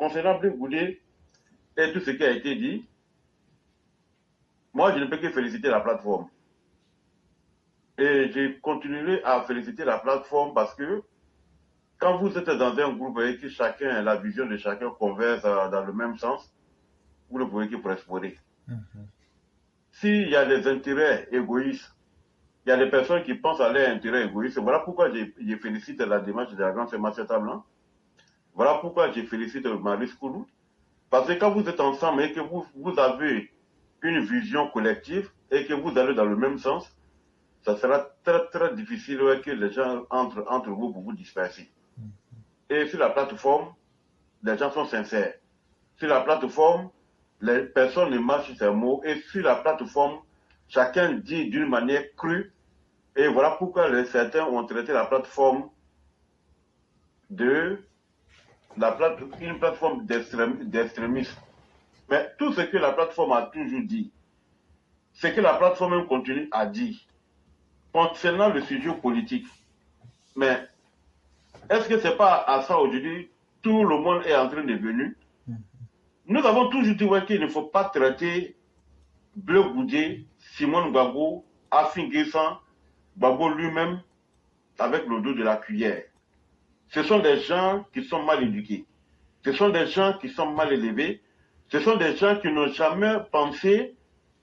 concernant Blé Goudé et tout ce qui a été dit, moi, je ne peux que féliciter la plateforme. Et je continuerai à féliciter la plateforme parce que quand vous êtes dans un groupe et que chacun, la vision de chacun converge dans le même sens, vous ne pouvez que prospérer. S'il y a des intérêts égoïstes, il y a des personnes qui pensent à leurs intérêts égoïstes, voilà pourquoi je félicite la démarche de la grande sémancière table. Voilà pourquoi je félicite Marie Koulou. Parce que quand vous êtes ensemble et que vous avez une vision collective et que vous allez dans le même sens, ça sera très très difficile que les gens entrent entre vous pour vous disperser. Et sur la plateforme, les gens sont sincères. Sur la plateforme, les personnes ne marchent sur ces mots. Et sur la plateforme, chacun dit d'une manière crue. Et voilà pourquoi certains ont traité la plateforme une plateforme d'extrémisme. Mais tout ce que la plateforme a toujours dit, c'est que la plateforme continue à dire concernant le sujet politique. Mais est-ce que ce n'est pas à ça aujourd'hui, tout le monde est en train de venir? Nous avons toujours dit qu'il ne faut pas traiter Blé Goudé, Simone Gbagbo, Afin Guessan, Gbagbo lui-même avec le dos de la cuillère. Ce sont des gens qui sont mal éduqués. Ce sont des gens qui sont mal élevés. Ce sont des gens qui n'ont jamais pensé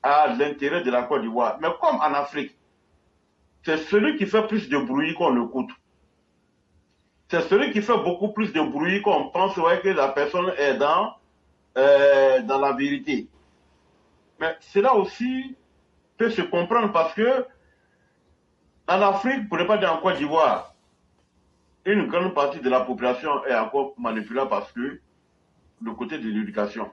à l'intérêt de la Côte d'Ivoire. Mais comme en Afrique, c'est celui qui fait plus de bruit qu'on l'écoute. C'est celui qui fait beaucoup plus de bruit qu'on pense que la personne est dans la vérité. Mais cela aussi peut se comprendre parce que en Afrique, pour ne pas dire en Côte d'Ivoire, une grande partie de la population est encore manipulable parce que le côté de l'éducation.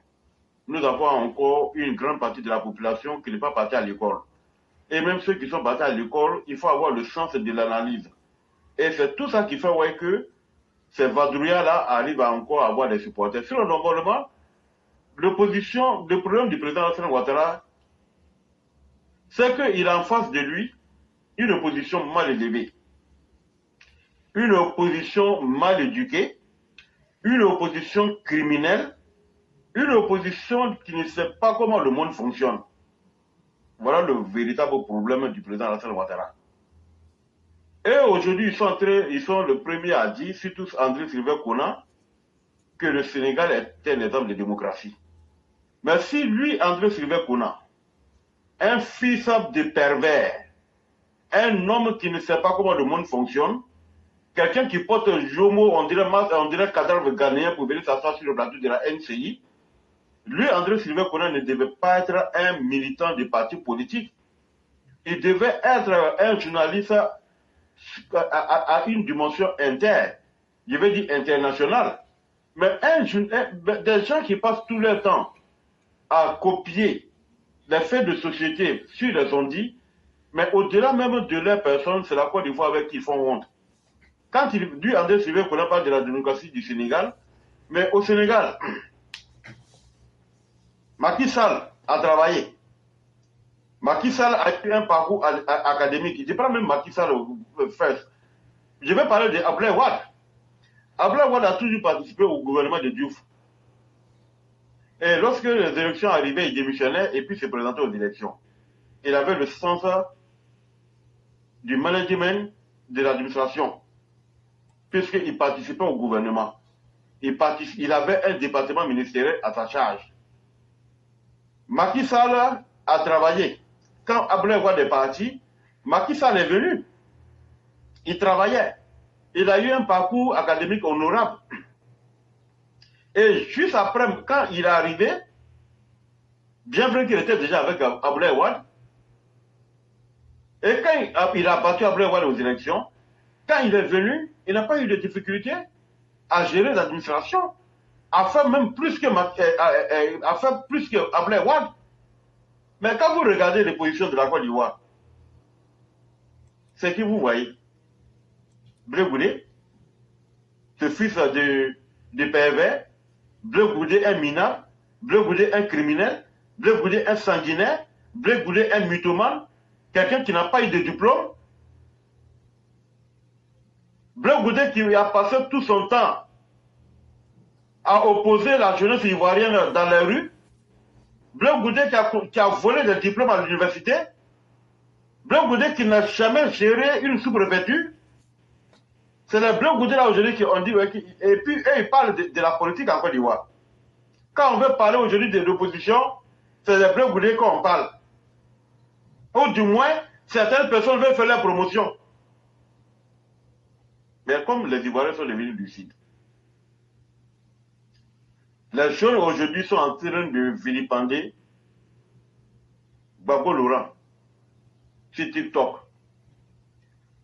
Nous avons encore une grande partie de la population qui n'est pas partie à l'école. Et même ceux qui sont partis à l'école, il faut avoir le sens de l'analyse. Et c'est tout ça qui fait que ces vadrouillards-là arrivent à encore avoir des supporters. Sinon, normalement, le problème du président Alassane Ouattara, c'est qu'il a en face de lui une opposition mal élevée, une opposition mal éduquée, une opposition criminelle, une opposition qui ne sait pas comment le monde fonctionne. Voilà le véritable problème du président Alassane Ouattara. Et aujourd'hui, ils sont le premier à dire, surtout André Sylvain Kona, que le Sénégal est un exemple de démocratie. Mais si lui, André Sylvain Kona, un fils de pervers, un homme qui ne sait pas comment le monde fonctionne, quelqu'un qui porte un jomo, on dirait cadavre ghanéen pour venir s'asseoir sur le plateau de la NCI, lui, André Sylvain Kona, ne devait pas être un militant du parti politique. Il devait être un journaliste à une dimension interne, je vais dire internationale. Mais des gens qui passent tout leur temps à copier les faits de société sur les ondits, mais au-delà même de leur personne, c'est la Côte d'Ivoire avec qui ils font honte. Quand il dit André Sylvain qu'on parle de la démocratie du Sénégal, mais au Sénégal, Macky Sall a travaillé. Macky Sall a eu un parcours académique. Je ne prends même Macky Sall first. Je vais parler de Abdoulaye Wade. Abdoulaye Wade a toujours participé au gouvernement de Diouf. Et lorsque les élections arrivaient, il démissionnait et puis se présentait aux élections. Il avait le sens du management de l'administration, puisqu'il participait au gouvernement. Il avait un département ministériel à sa charge. Macky Sall a travaillé. Quand Abdoulaye Wade est parti, Macky Sall est venu. Il travaillait. Il a eu un parcours académique honorable. Et juste après, quand il est arrivé, bien vrai qu'il était déjà avec Abdoulaye Wade, et quand il a battu Abdoulaye Wade aux élections, quand il est venu, il n'a pas eu de difficulté à gérer l'administration, à faire même plus que Abdoulaye Wade. Mais quand vous regardez les positions de la Côte d'Ivoire, c'est qui vous voyez? Blé Goudé, ce fils de pervers, Blé Goudé un minable, Blé Goudé un criminel, Blé Goudé un sanguinaire, Blé Goudé un mythomane, quelqu'un qui n'a pas eu de diplôme, Blé Goudé qui a passé tout son temps a opposé la jeunesse ivoirienne dans les rues. Bleu Goudé qui a volé des diplômes à l'université. Bleu Goudé qui n'a jamais géré une sous-préfecture. C'est les Bleu Goudé là aujourd'hui qui ont dit, ouais, et puis eux ils parlent de la politique en Côte d'Ivoire. Quand on veut parler aujourd'hui de l'opposition, c'est les Bleu Goudé qu'on parle. Ou du moins, certaines personnes veulent faire la promotion. Mais comme les Ivoiriens sont devenus lucides, les jeunes aujourd'hui sont en train de vilipender Gbagbo Laurent sur TikTok.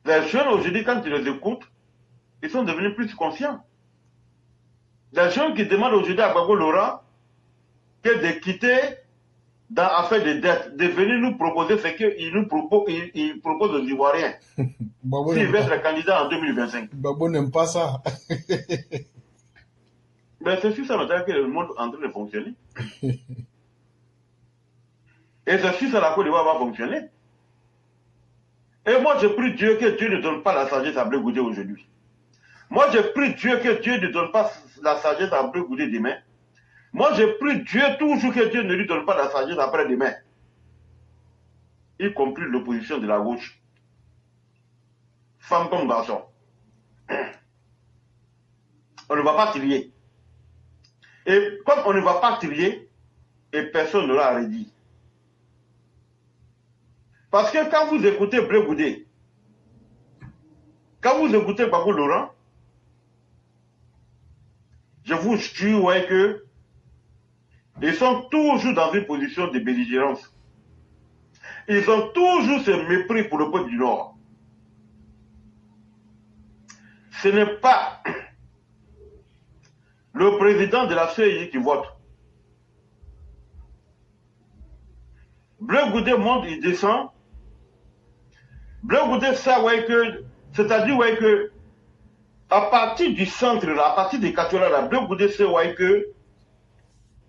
Les jeunes aujourd'hui, quand tu les écoutes, ils sont devenus plus conscients. Les jeunes qui demandent aujourd'hui à Gbagbo Laurent que de quitter dans l'affaire de dette, de venir nous proposer ce qu'il nous propose, il propose aux Ivoiriens. S'il veut être candidat en 2025. Gbagbo n'aime pas ça. Mais c'est sur ça maintenant que le monde est en train de fonctionner. Et c'est sur ça la Côte d'Ivoire va fonctionner. Et moi, je prie Dieu que Dieu ne donne pas la sagesse à Bleu Goudé aujourd'hui. Moi, je prie Dieu que Dieu ne donne pas la sagesse à Bleu Goudé demain. Moi, je prie Dieu toujours que Dieu ne lui donne pas la sagesse après-demain. Y compris l'opposition de la gauche. Femme comme garçon. On ne va pas trier. Et comme on ne va pas trier, et personne ne l'a redit. Parce que quand vous écoutez Bleu Goudé, quand vous écoutez Gbagbo Laurent, je vous jure ouais, que ils sont toujours dans une position de belligérance. Ils ont toujours ce mépris pour le peuple du Nord. Ce n'est pas le président de la CEI qui vote. Bleu Goudé monte, il descend. Bleu Goudé sait ouais, que, c'est-à-dire ouais, que à partir du centre, là, à partir des Katiola, là, Bleu Goudé sait ouais, que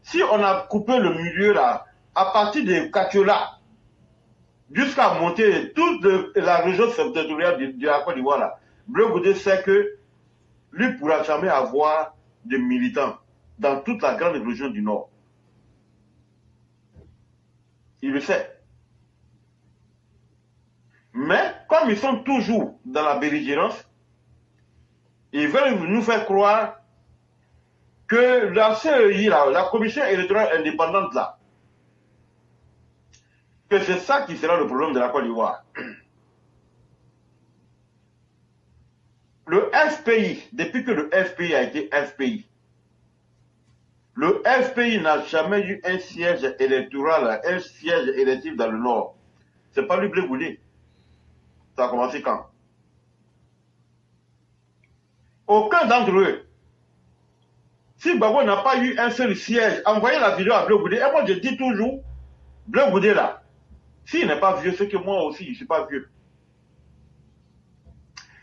si on a coupé le milieu là, à partir des Katiola, jusqu'à monter toute la région septentrionale de la Côte d'Ivoire là, Bleu Goudé sait que lui ne pourra jamais avoir de militants dans toute la grande région du Nord. Il le sait. Mais comme ils sont toujours dans la belligérance, ils veulent nous faire croire que la CEI, là, la commission électorale indépendante, là, que c'est ça qui sera le problème de la Côte d'Ivoire. Le FPI, depuis que le FPI a été FPI, le FPI n'a jamais eu un siège électoral, un siège électif dans le Nord. C'est pas lui Bleu Goudé. Ça a commencé quand? Aucun d'entre eux. Si Gbagbo n'a pas eu un seul siège, envoyez la vidéo à Bleu Goudé. Et moi je dis toujours, Bleu Goudé là, s'il n'est pas vieux, c'est que moi aussi je ne suis pas vieux.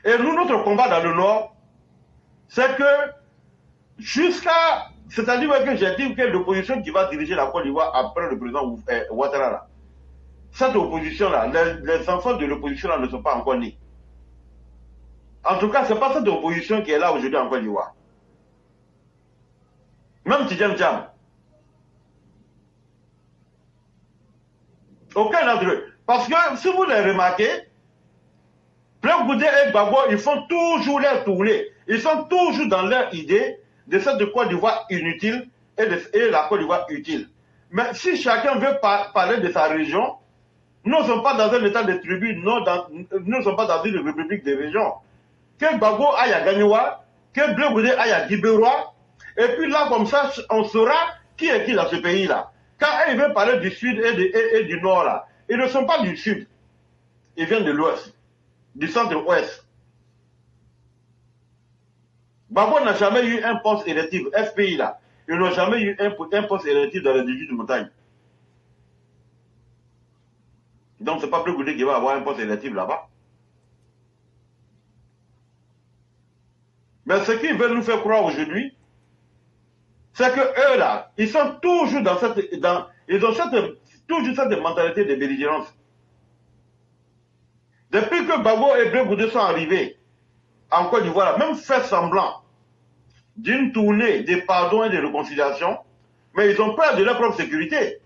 Et nous, notre combat dans le Nord, c'est que jusqu'à... C'est-à-dire que j'ai dit que l'opposition qui va diriger la Côte d'Ivoire après le président Ouattara là, cette opposition-là, les enfants de l'opposition-là ne sont pas encore nés. En tout cas, ce n'est pas cette opposition qui est là aujourd'hui en Côte d'Ivoire. Même Tidjane Djam. Aucun d'entre eux. Parce que si vous les remarquez, Bleu Goudé et Gbagbo, ils font toujours leur tournée. Ils sont toujours dans leur idée de cette Côte d'Ivoire inutile et la Côte d'Ivoire utile. Mais si chacun veut parler de sa région, nous ne sommes pas dans un état de tribu, nous ne sommes pas dans une république de région. Que Gbagbo aille à Gagnoua, que Bleu Goudé aille à Guibérois, et puis là, comme ça, on saura qui est qui dans ce pays-là. Quand ils veulent parler du sud et du nord, là, ils ne sont pas du sud. Ils viennent de l'ouest, du centre-ouest. Gbagbo n'a jamais eu un poste électif, FPI là. Ils n'ont jamais eu un poste électif dans les 18 montagnes. Donc c'est pas Bleu Goudé qui va avoir un poste électif là-bas. Mais ce qu'ils veulent nous faire croire aujourd'hui, c'est que eux là, ils sont toujours dans ils ont toujours cette mentalité de belligérance. Depuis que Gbagbo et Bleu Goudé sont arrivés en Côte d'Ivoire, même fait semblant d'une tournée de pardon et de réconciliation, mais ils ont peur de leur propre sécurité.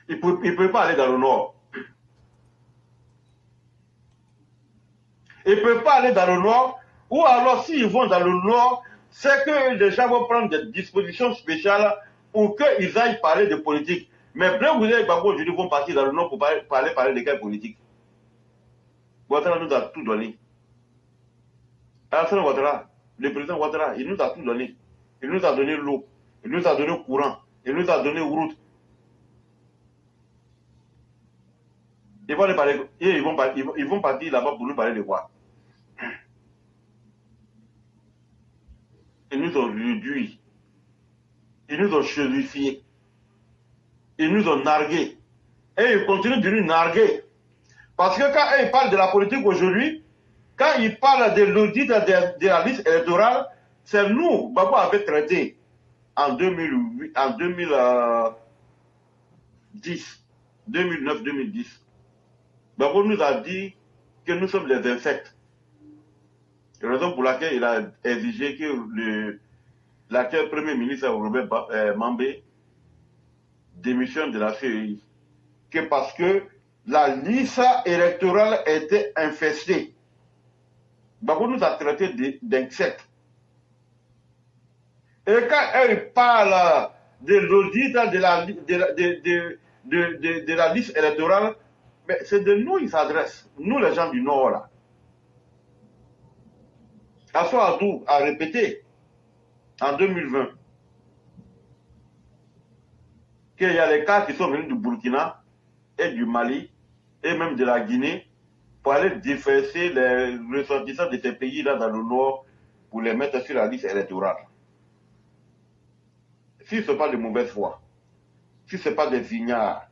Ils ne peuvent pas aller dans le nord. Ils ne peuvent pas aller dans le nord, ou alors s'ils vont dans le nord, c'est que les gens vont prendre des dispositions spéciales pour qu'ils aillent parler de politique. Mais Blaise Compaoré et Gbagbo aujourd'hui vont partir dans le nord pour parler de quelle politique? Ouattara nous a tout donné. Alassane Ouattara, le président Ouattara, il nous a tout donné. Il nous a donné l'eau, il nous a donné le courant, il nous a donné route. Ils vont partir là-bas pour nous parler de quoi? Ils nous ont réduits. Ils nous ont chérifiés. Ils nous ont nargués. Et ils continuent de nous narguer. Parce que quand ils parlent de la politique aujourd'hui, quand ils parlent de l'audit de la liste électorale, c'est nous, Gbagbo avait traité en 2008, en 2009-2010. Gbagbo nous a dit que nous sommes des insectes. Raison pour laquelle il a exigé que l'actuel Premier ministre Robert Mambé démissionne de la CEI. Que parce que la liste électorale était infestée. Gbagbo nous a traités d'insectes. Et quand il parle de l'audit de la liste électorale, c'est de nous qu'ils s'adressent, nous les gens du Nord là. Assou Adou a répété en 2020 qu'il y a les cas qui sont venus du Burkina et du Mali et même de la Guinée pour aller défaisser les ressortissants de ces pays-là dans le Nord pour les mettre sur la liste électorale. Si ce n'est pas de mauvaise foi, si ce n'est pas des vignards,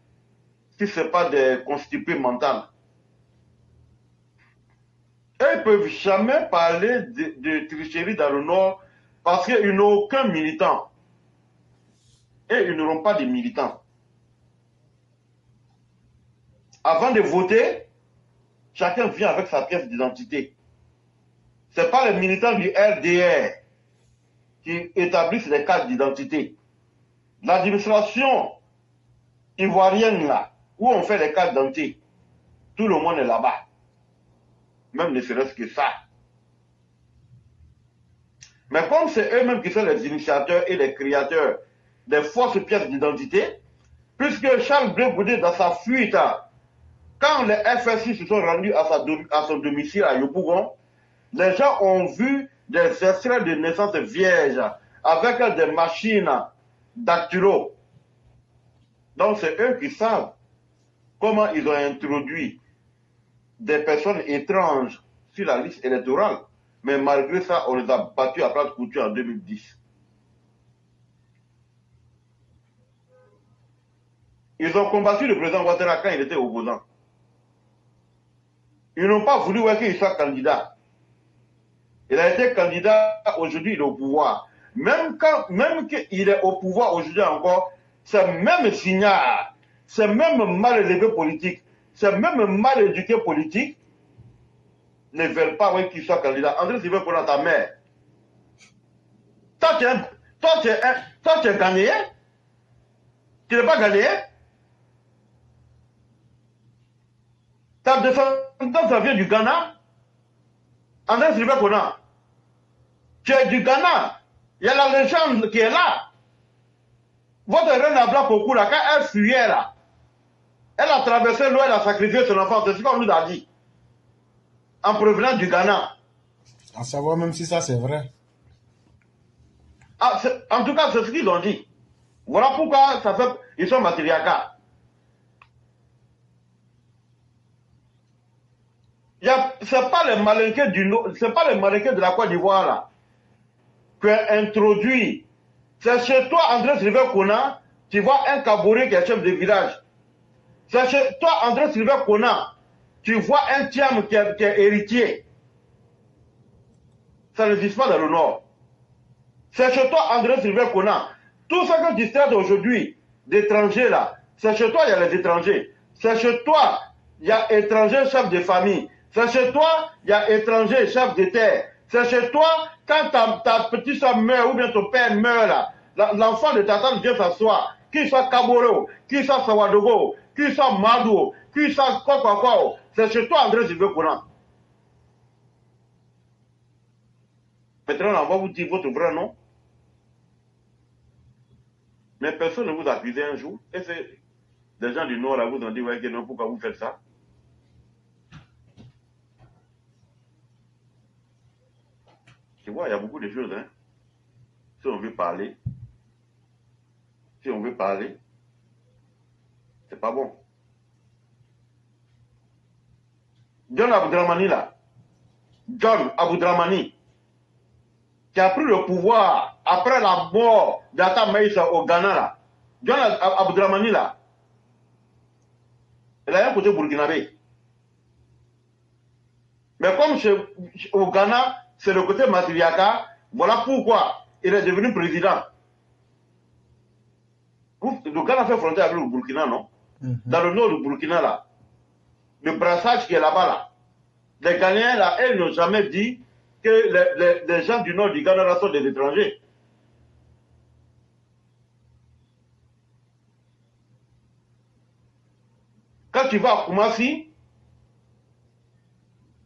si ce n'est pas des constipés mentaux, ils ne peuvent jamais parler de tricherie dans le Nord parce qu'ils n'ont aucun militant. Et ils n'auront pas de militants. Avant de voter, chacun vient avec sa pièce d'identité. Ce n'est pas les militants du RDR qui établissent les cartes d'identité. L'administration ivoirienne là, où on fait les cartes d'identité, tout le monde est là-bas. Même ne serait-ce que ça. Mais comme c'est eux-mêmes qui sont les initiateurs et les créateurs des fausses pièces d'identité, puisque Charles Blé Goudé, dans sa fuite, quand les FSI se sont rendus à son domicile à Yopougon, les gens ont vu des extraits de naissance vierges avec des machines dactylo. Donc c'est eux qui savent comment ils ont introduit des personnes étranges sur la liste électorale. Mais malgré ça, on les a battus à plate couture en 2010. Ils ont combattu le président Ouattara quand il était opposant. Ils n'ont pas voulu qu'il soit candidat. Il a été candidat, aujourd'hui il est au pouvoir. Même qu'il est au pouvoir aujourd'hui encore, c'est même signal, c'est même mal élevé politique, c'est même mal éduqué politique, ne veulent pas qu'il soit candidat. André Sylvain Kona, ta mère. Toi, tu es ghanéen. Tu n'es pas ghanéen. Ta descendance, ça vient du Ghana. André Sylvain Kona. Tu es du Ghana. Il y a la légende qui est là. Votre reine à blanc au là, quand elle fuyait là, elle a traversé l'eau, elle a sacrifié son enfant. C'est ce qu'on nous a dit. En provenant du Ghana. À savoir même si ça c'est vrai. Ah, en tout cas, c'est ce qu'ils ont dit. Voilà pourquoi ça fait, ils sont matriarcats. C'est pas les malinqués c'est pas les malinqués de la Côte d'Ivoire là qui ont introduit. C'est chez toi, André Sylvain Kona, tu vois un Kaboré qui est chef de village. C'est chez toi, André Sylvain Kona, tu vois un Thiam qui est héritier. Ça n'existe pas dans le Nord. C'est chez toi, André Sylvain Kona. Tout ce que tu traites aujourd'hui d'étrangers là, c'est chez toi, il y a les étrangers. C'est chez toi, il y a étrangers chefs de famille. C'est chez toi, il y a étrangers chefs de terre. C'est chez toi, quand ta petite soeur meurt ou bien ton père meurt là, l'enfant de ta tante vient s'asseoir, qu'il soit Kaboro, qu'il soit Sawadogo, qu'il soit Madou, qu'il soit quoi. C'est chez toi, André Sylvain Conan. Maintenant, on va vous dire votre vrai nom. Mais personne ne vous a accusé un jour. Et c'est des gens du Nord là vous ont dit, ouais, que non, pourquoi vous faites ça? Tu vois, il y a beaucoup de choses, hein. Si on veut parler, c'est pas bon. John Abdramani là, John Abdramani, qui a pris le pouvoir après la mort d'Atta Maïssa au Ghana là. John Abdramani là, il a un côté burkinabé. Mais comme au Ghana, c'est le côté Matiliaka, voilà pourquoi il est devenu président. Le Ghana fait frontière avec le Burkina, non? Dans le nord du Burkina, là, le brassage qui est là-bas, là, les Ghanéens, là, elles n'ont jamais dit que les gens du nord du Ghana là, sont des étrangers. Quand tu vas à Koumassi,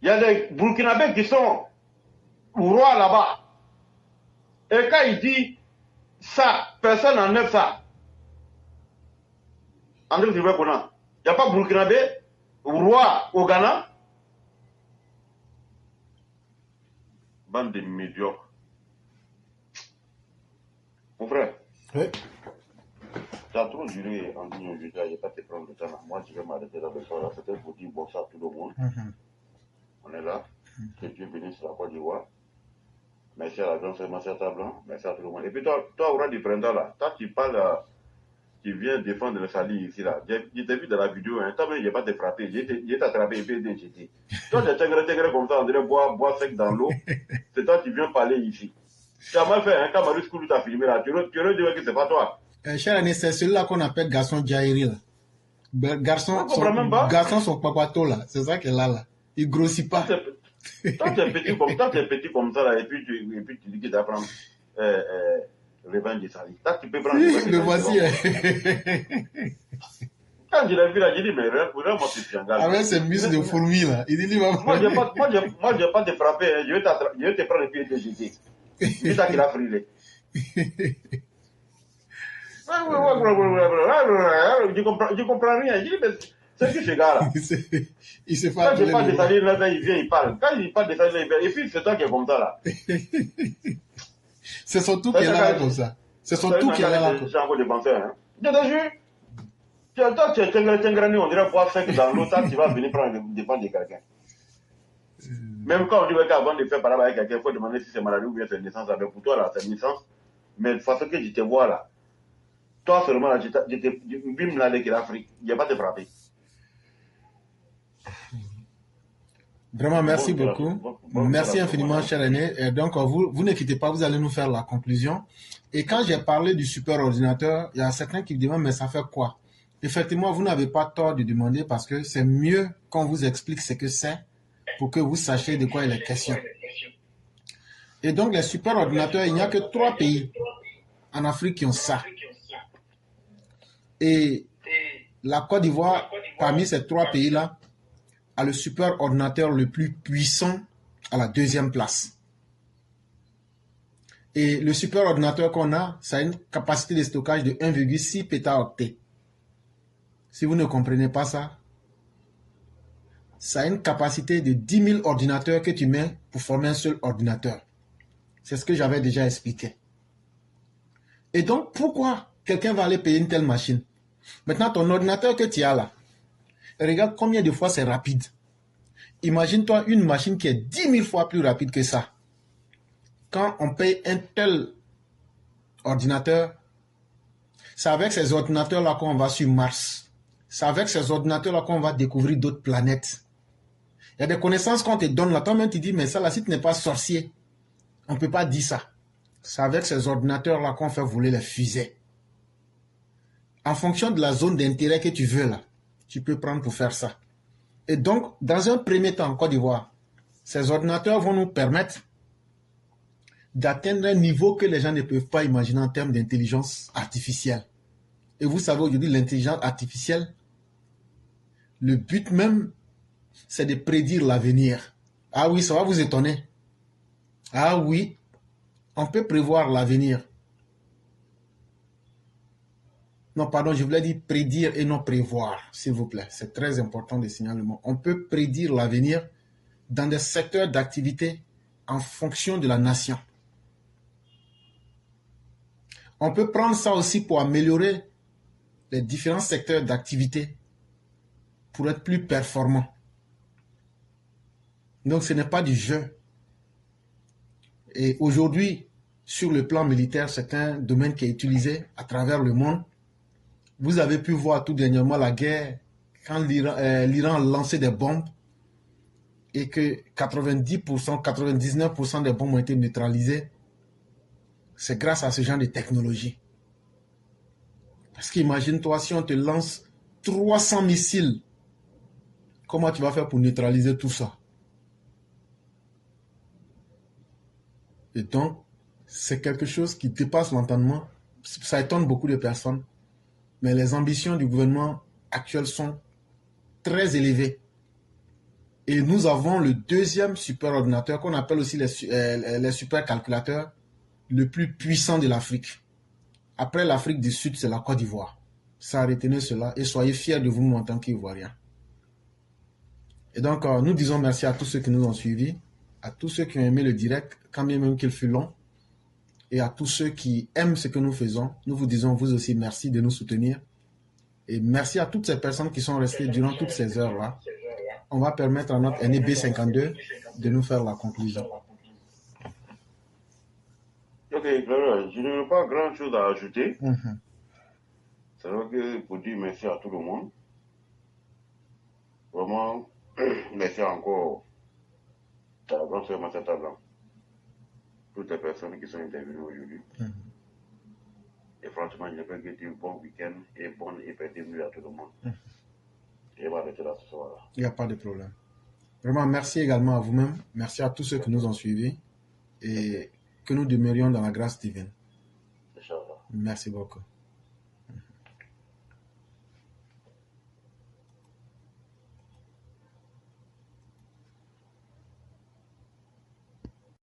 il y a des Burkinabés qui sont rois là-bas. Et quand il dit ça, personne n'enlève ça. André Sylvain Conan. Il n'y a pas Burkinabé, roi au Ghana. Bande de médiocres. Mon frère. Oui. Tu as trop juré en ligne aujourd'hui, je ne vais pas te prendre le temps là. Moi, je vais m'arrêter là le soir. Là. C'était pour dire bonsoir à tout le monde. On est là. Que Dieu bénisse la Côte d'Ivoire. Merci à la grande sœur, merci à ta blanc, merci à tout le monde. Et puis toi, au roi du printemps là, toi tu parles, tu viens défendre le Sali ici là. Je t'ai vu dans la vidéo, hein. Toi même, je n'ai pas te frappé, j'ai t'attrapé et puis j'ai toi, tu es comme ça, on dirait boire sec dans l'eau. C'est toi qui viens parler ici. Tu as mal fait, hein, quand Marius Koulou t'a filmé là, tu aurais dit que c'est pas toi. Cher Ané, c'est celui-là qu'on appelle garçon Jairi là. Garçon son papato là, c'est ça qu'elle a là. Il grossit pas. Toi, tu es petit comme ça là, et puis tu dis que tu vas prendre le vin de Sali. Toi, tu peux prendre le voici. Quand je l'ai vu là, j'ai dit, mais vraiment, c'est Fiangal. Avec ses muscles de fourmi là. Il dit, moi, je vais pas te frapper, hein. Je vais te prendre le pied et te jeter. C'est ça qu'il a frilé. Je comprends rien. Je dis, mais c'est qui ce gars-là? Il se fait quand je parle de Sali, là, il vient, il parle. Quand il parle de Sali, il vient. Et puis, c'est toi qui est comme ça, là. C'est son tout qui est là, comme ça. C'est son tout qui est là, comme ça. J'ai encore des penseurs, hein. Je te jure. Toi, tu es Tengrani, on dirait boire sec dans l'eau, tu vas venir défendre quelqu'un. Même quand on dit qu'avant de faire parler avec quelqu'un, il faut demander si c'est maladie ou bien c'est naissance. Pour toi, là, c'est naissance. Mais de toute façon que je te vois là, toi seulement, là, je bim là, avec l'Afrique, je ne vais pas te frapper. Vraiment, merci beaucoup. Merci infiniment, cher Aîné. Et donc, vous ne quittez pas, vous allez nous faire la conclusion. Et quand j'ai parlé du superordinateur, il y a certains qui me demandent, mais ça fait quoi? Effectivement, vous n'avez pas tort de demander parce que c'est mieux qu'on vous explique ce que c'est pour que vous sachiez de quoi il est question. Et donc, les superordinateurs, il n'y a que 3 pays en Afrique qui ont ça. Et la Côte d'Ivoire, parmi ces 3 pays-là, a le superordinateur le plus puissant à la 2e place. Et le superordinateur qu'on a, ça a une capacité de stockage de 1,6 pétaoctets. Si vous ne comprenez pas ça, ça a une capacité de 10 000 ordinateurs que tu mets pour former un seul ordinateur. C'est ce que j'avais déjà expliqué. Et donc, pourquoi quelqu'un va aller payer une telle machine? Maintenant, ton ordinateur que tu as là, regarde combien de fois c'est rapide. Imagine-toi une machine qui est 10 000 fois plus rapide que ça. Quand on paye un tel ordinateur, c'est avec ces ordinateurs-là qu'on va sur Mars. C'est avec ces ordinateurs-là qu'on va découvrir d'autres planètes. Il y a des connaissances qu'on te donne là. Toi-même, tu dis, mais ça, là, si tu n'es pas sorcier, on ne peut pas dire ça. C'est avec ces ordinateurs-là qu'on fait voler les fusées. En fonction de la zone d'intérêt que tu veux, là, tu peux prendre pour faire ça. Et donc, dans un premier temps, en Côte d'Ivoire, ces ordinateurs vont nous permettre d'atteindre un niveau que les gens ne peuvent pas imaginer en termes d'intelligence artificielle. Et vous savez, aujourd'hui, l'intelligence artificielle, le but même, c'est de prédire l'avenir. Ah oui, ça va vous étonner. Ah oui, on peut prévoir l'avenir. Non, pardon, je voulais dire prédire et non prévoir, s'il vous plaît. C'est très important de signaler le mot. On peut prédire l'avenir dans des secteurs d'activité en fonction de la nation. On peut prendre ça aussi pour améliorer les différents secteurs d'activité pour être plus performants. Donc, ce n'est pas du jeu. Et aujourd'hui, sur le plan militaire, c'est un domaine qui est utilisé à travers le monde. Vous avez pu voir tout dernièrement la guerre, quand l'Iran lançait des bombes et que 90%, 99% des bombes ont été neutralisées. C'est grâce à ce genre de technologie. Parce qu'imagine-toi, si on te lance 300 missiles, comment tu vas faire pour neutraliser tout ça? Et donc, c'est quelque chose qui dépasse l'entendement. Ça étonne beaucoup de personnes. Mais les ambitions du gouvernement actuel sont très élevées. Et nous avons le deuxième superordinateur, qu'on appelle aussi les supercalculateurs, le plus puissant de l'Afrique. Après l'Afrique du Sud, c'est la Côte d'Ivoire. Ça, retenez cela et soyez fiers de vous en tant qu'Ivoiriens. Et donc, nous disons merci à tous ceux qui nous ont suivis, à tous ceux qui ont aimé le direct, quand bien même qu'il fut long, et à tous ceux qui aiment ce que nous faisons. Nous vous disons vous aussi merci de nous soutenir. Et merci à toutes ces personnes qui sont restées durant toutes ces heures-là. On va permettre à notre aîné B52 de nous faire la conclusion. Ok, je n'ai pas grand-chose à ajouter. C'est vrai que pour dire merci à tout le monde. Vraiment, merci encore à la grande sœur Massata Blanc. Toutes les personnes qui sont intervenues aujourd'hui. Et franchement, je peux dire bon week-end et bonne et bienvenue à tout le monde. Et on va arrêter là ce soir-là. Il n'y a pas de problème. Vraiment, merci également à vous-même. Merci à tous ceux qui nous ont suivis. Et que nous demeurions dans la grâce divine. Merci beaucoup.